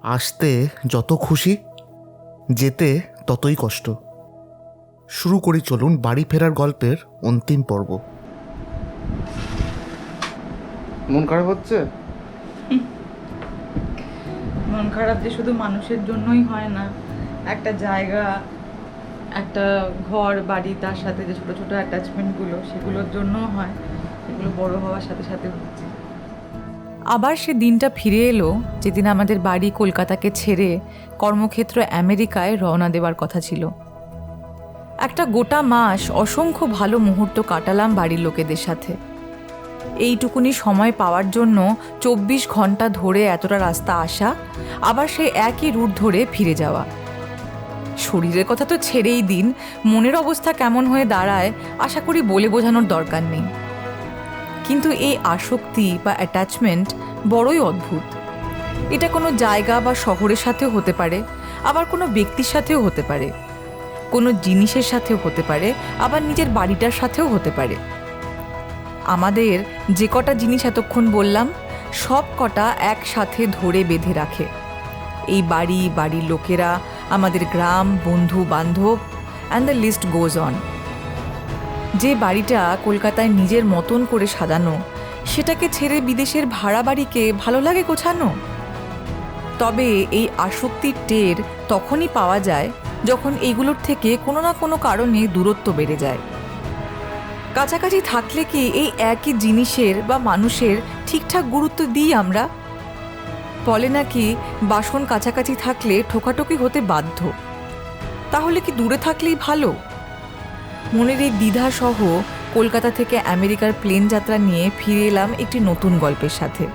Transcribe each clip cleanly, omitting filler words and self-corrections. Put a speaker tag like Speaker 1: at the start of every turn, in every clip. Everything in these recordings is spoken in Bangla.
Speaker 1: আসতে যত খুশি, যেতে ততই কষ্ট। শুরু করি চলুন বাড়ি ফেরার গল্পের অন্তিম পর্ব। মন খারাপ হচ্ছে?
Speaker 2: মন খারাপ যে শুধু মানুষের জন্যই হয় না, একটা জায়গা, একটা ঘর বাড়ি, তার সাথে যে ছোটো ছোটো অ্যাটাচমেন্টগুলো, সেগুলোর জন্যও হয়। সেগুলো বড় হওয়ার সাথে সাথে হচ্ছে। আবার সে দিনটা ফিরে এলো যেদিন আমাদের বাড়ি কলকাতাকে ছেড়ে কর্মক্ষেত্র আমেরিকায় রওনা দেওয়ার কথা ছিল। একটা গোটা মাস অসংখ্য ভালো মুহূর্ত কাটালাম বাড়ির লোকেদের সাথে। এইটুকুনি সময় পাওয়ার জন্য 24 ঘন্টা ধরে এতটা রাস্তা আসা, আবার সেই একই রুট ধরে ফিরে যাওয়া। শরীরের কথা তো ছেড়েই দিন, মনের অবস্থা কেমন হয়ে দাঁড়ায় আশা করি বলে বোঝানোর দরকার নেই। কিন্তু এই আসক্তি বা অ্যাটাচমেন্ট বড়ই অদ্ভুত। এটা কোনো জায়গা বা শহরের সাথেও হতে পারে, আবার কোনো ব্যক্তির সাথেও হতে পারে, কোনো জিনিসের সাথেও হতে পারে, আবার নিজের বাড়িটার সাথেও হতে পারে। আমাদের যে কটা জিনিস এতক্ষণ বললাম, সব কটা একসাথে ধরে বেঁধে রাখে এই বাড়ি, বাড়ির লোকেরা, আমাদের গ্রাম, বন্ধু বান্ধব, and the list goes on. যে বাড়িটা কলকাতায় নিজের মতন করে সাজানো, সেটাকে ছেড়ে বিদেশের ভাড়া বাড়িকে ভালো লাগে গোছানো? তবে এই আসক্তির টের তখনই পাওয়া যায় যখন এইগুলোর থেকে কোনো না কোনো কারণে দূরত্ব বেড়ে যায়। কাছাকাছি থাকলে কি এই একই জিনিসের বা মানুষের ঠিকঠাক গুরুত্ব দিই আমরা? বলে নাকি বাসন কাছাকাছি থাকলে ঠোকাঠুকি হতে বাধ্য। তাহলে কি দূরে থাকলেই ভালো? মনের এই দ্বিধাসহ কলকাতা থেকে আমেরিকার প্লেন যাত্রা নিয়ে ফিরে এলাম একটি নতুন গল্পের সাথে।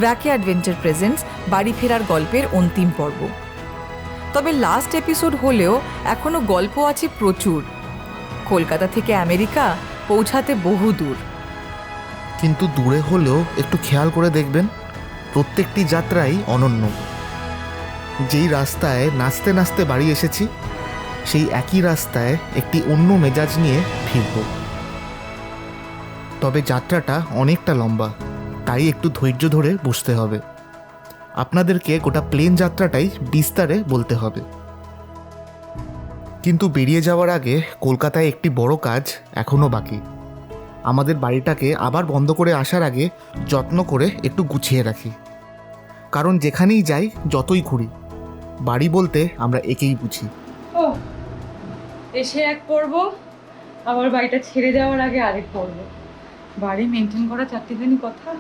Speaker 2: ওয়াকি অ্যাডভেঞ্চার প্রেজেন্টস বাড়ি ফেরার গল্পের অন্তিম পর্ব। তবে লাস্ট এপিসোড হলেও এখনও গল্প আছে প্রচুর। কলকাতা থেকে আমেরিকা পৌঁছাতে বহু দূর।
Speaker 1: কিন্তু দূরে হলেও একটু খেয়াল করে দেখবেন, প্রত্যেকটি যাত্রাই অনন্য। যেই রাস্তায় নাচতে নাচতে বাড়ি এসেছি, সেই একই রাস্তায় একটি অন্য মেজাজ নিয়ে ফিরব। তবে যাত্রাটা অনেকটা লম্বা, তাই একটু ধৈর্য ধরে বসতে হবে। আপনাদেরকে গোটা প্লেন যাত্রাটাই বিস্তারে বলতে হবে। কিন্তু বেরিয়ে যাওয়ার আগে কলকাতায় একটি বড় কাজ এখনও বাকি। আমাদের বাড়িটাকে আবার বন্ধ করে আসার আগে যত্ন করে একটু গুছিয়ে রাখি। কারণ যেখানেই যাই, যতই ঘুরি, বাড়ি বলতে আমরা একেই বুঝি।
Speaker 2: ও, এসে এক পড়বো, আবার বাড়িটা ছেড়ে যাওয়ার আগে আরেক পড়বো। বাড়ি মেনটেন করা চারটিখানি কথা।